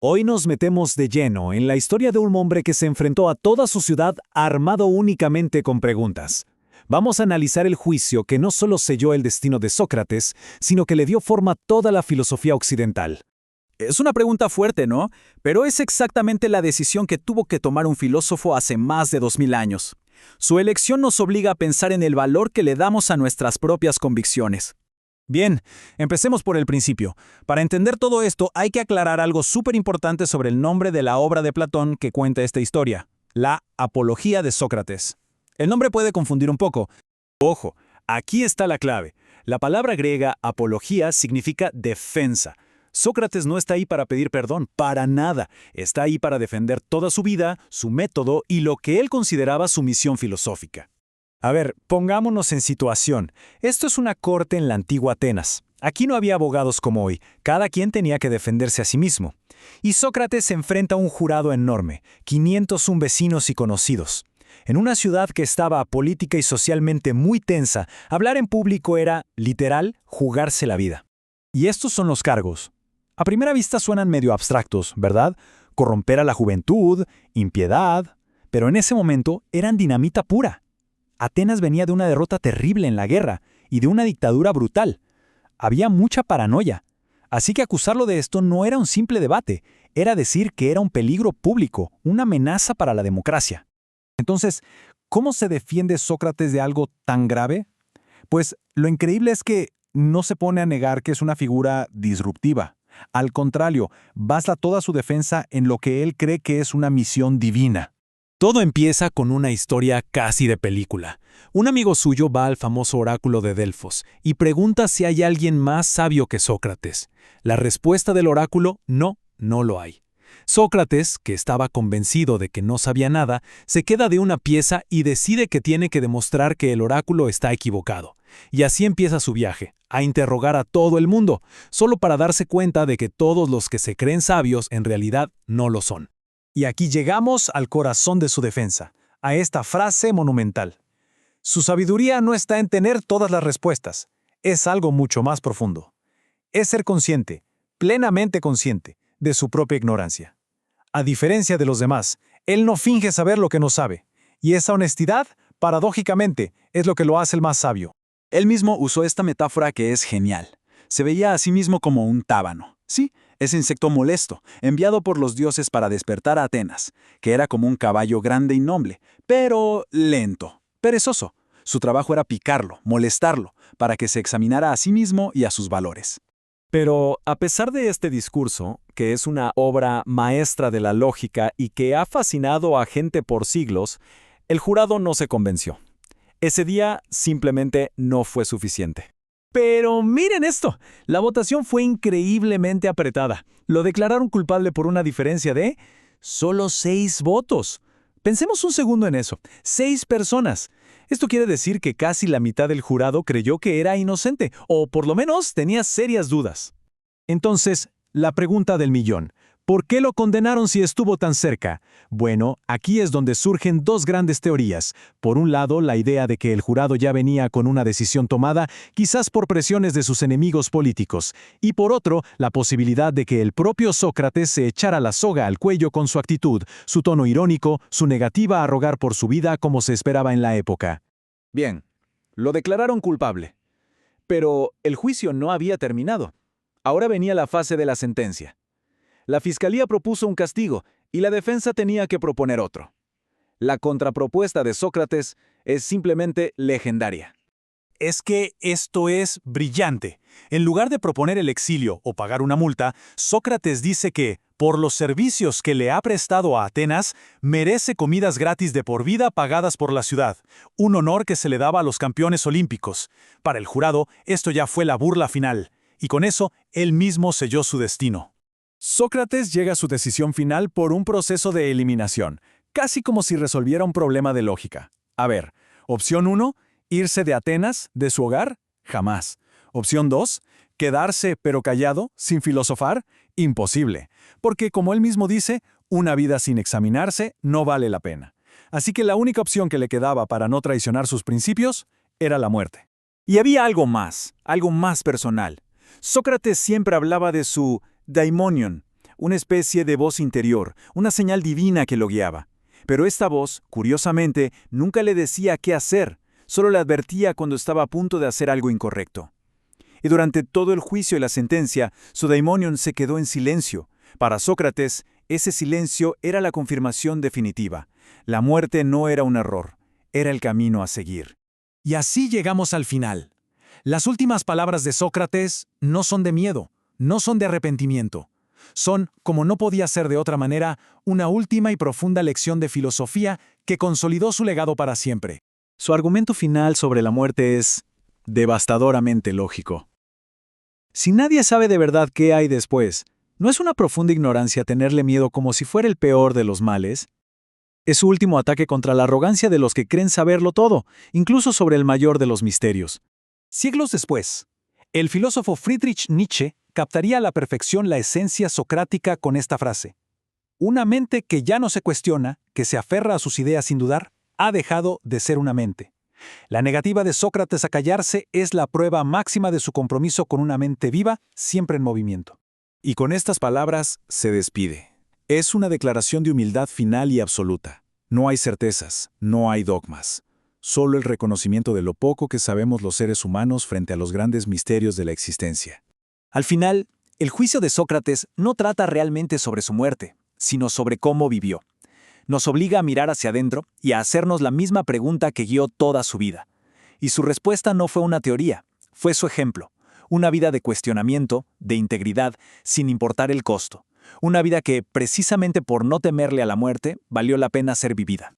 Hoy nos metemos de lleno en la historia de un hombre que se enfrentó a toda su ciudad armado únicamente con preguntas. Vamos a analizar el juicio que no solo selló el destino de Sócrates, sino que le dio forma a toda la filosofía occidental. Es una pregunta fuerte, ¿no? Pero es exactamente la decisión que tuvo que tomar un filósofo hace más de 2000 años. Su elección nos obliga a pensar en el valor que le damos a nuestras propias convicciones. Bien, empecemos por el principio. Para entender todo esto hay que aclarar algo súper importante sobre el nombre de la obra de Platón que cuenta esta historia, la Apología de Sócrates. El nombre puede confundir un poco. Ojo, aquí está la clave. La palabra griega apología significa defensa. Sócrates no está ahí para pedir perdón, para nada. Está ahí para defender toda su vida, su método y lo que él consideraba su misión filosófica. A ver, pongámonos en situación. Esto es una corte en la antigua Atenas. Aquí no había abogados como hoy, cada quien tenía que defenderse a sí mismo. Y Sócrates se enfrenta a un jurado enorme, 501 vecinos y conocidos. En una ciudad que estaba política y socialmente muy tensa, hablar en público era, literal, jugarse la vida. Y estos son los cargos. A primera vista suenan medio abstractos, ¿verdad? Corromper a la juventud, impiedad. Pero en ese momento eran dinamita pura. Atenas venía de una derrota terrible en la guerra y de una dictadura brutal. Había mucha paranoia. Así que acusarlo de esto no era un simple debate, era decir que era un peligro público, una amenaza para la democracia. Entonces, ¿cómo se defiende Sócrates de algo tan grave? Pues lo increíble es que no se pone a negar que es una figura disruptiva. Al contrario, basa toda su defensa en lo que él cree que es una misión divina. Todo empieza con una historia casi de película. Un amigo suyo va al famoso oráculo de Delfos y pregunta si hay alguien más sabio que Sócrates. La respuesta del oráculo, no lo hay. Sócrates, que estaba convencido de que no sabía nada, se queda de una pieza y decide que tiene que demostrar que el oráculo está equivocado. Y así empieza su viaje, a interrogar a todo el mundo, solo para darse cuenta de que todos los que se creen sabios en realidad no lo son. Y aquí llegamos al corazón de su defensa, a esta frase monumental. Su sabiduría no está en tener todas las respuestas, es algo mucho más profundo. Es ser consciente, plenamente consciente, de su propia ignorancia. A diferencia de los demás, él no finge saber lo que no sabe, y esa honestidad, paradójicamente, es lo que lo hace el más sabio. Él mismo usó esta metáfora que es genial. Se veía a sí mismo como un tábano. Sí, ese insecto molesto, enviado por los dioses para despertar a Atenas, que era como un caballo grande y noble, pero lento, perezoso. Su trabajo era picarlo, molestarlo, para que se examinara a sí mismo y a sus valores. Pero, a pesar de este discurso, que es una obra maestra de la lógica y que ha fascinado a gente por siglos, el jurado no se convenció. Ese día simplemente no fue suficiente. Pero miren esto, la votación fue increíblemente apretada. Lo declararon culpable por una diferencia de solo 6 votos. Pensemos un segundo en eso, 6 personas. Esto quiere decir que casi la mitad del jurado creyó que era inocente, o por lo menos tenía serias dudas. Entonces, la pregunta del millón. ¿Por qué lo condenaron si estuvo tan cerca? Bueno, aquí es donde surgen dos grandes teorías. Por un lado, la idea de que el jurado ya venía con una decisión tomada, quizás por presiones de sus enemigos políticos. Y por otro, la posibilidad de que el propio Sócrates se echara la soga al cuello con su actitud, su tono irónico, su negativa a rogar por su vida como se esperaba en la época. Bien, lo declararon culpable. Pero el juicio no había terminado. Ahora venía la fase de la sentencia. La fiscalía propuso un castigo y la defensa tenía que proponer otro. La contrapropuesta de Sócrates es simplemente legendaria. Es que esto es brillante. En lugar de proponer el exilio o pagar una multa, Sócrates dice que, por los servicios que le ha prestado a Atenas, merece comidas gratis de por vida pagadas por la ciudad, un honor que se le daba a los campeones olímpicos. Para el jurado, esto ya fue la burla final, y con eso, él mismo selló su destino. Sócrates llega a su decisión final por un proceso de eliminación, casi como si resolviera un problema de lógica. A ver, opción 1, irse de Atenas, de su hogar, jamás. Opción 2, quedarse pero callado, sin filosofar, imposible. Porque como él mismo dice, una vida sin examinarse no vale la pena. Así que la única opción que le quedaba para no traicionar sus principios era la muerte. Y había algo más personal. Sócrates siempre hablaba de su daimonion, una especie de voz interior, una señal divina que lo guiaba. Pero esta voz, curiosamente, nunca le decía qué hacer, solo le advertía cuando estaba a punto de hacer algo incorrecto. Y durante todo el juicio y la sentencia, su daimonion se quedó en silencio. Para Sócrates, ese silencio era la confirmación definitiva. La muerte no era un error, era el camino a seguir. Y así llegamos al final. Las últimas palabras de Sócrates no son de miedo, no son de arrepentimiento. Son, como no podía ser de otra manera, una última y profunda lección de filosofía que consolidó su legado para siempre. Su argumento final sobre la muerte es devastadoramente lógico. Si nadie sabe de verdad qué hay después, ¿no es una profunda ignorancia tenerle miedo como si fuera el peor de los males? Es su último ataque contra la arrogancia de los que creen saberlo todo, incluso sobre el mayor de los misterios. Siglos después, el filósofo Friedrich Nietzsche captaría a la perfección la esencia socrática con esta frase: una mente que ya no se cuestiona, que se aferra a sus ideas sin dudar, ha dejado de ser una mente. La negativa de Sócrates a callarse es la prueba máxima de su compromiso con una mente viva, siempre en movimiento. Y con estas palabras se despide. Es una declaración de humildad final y absoluta. No hay certezas, no hay dogmas. Solo el reconocimiento de lo poco que sabemos los seres humanos frente a los grandes misterios de la existencia. Al final, el juicio de Sócrates no trata realmente sobre su muerte, sino sobre cómo vivió. Nos obliga a mirar hacia adentro y a hacernos la misma pregunta que guió toda su vida. Y su respuesta no fue una teoría, fue su ejemplo. Una vida de cuestionamiento, de integridad, sin importar el costo. Una vida que, precisamente por no temerle a la muerte, valió la pena ser vivida.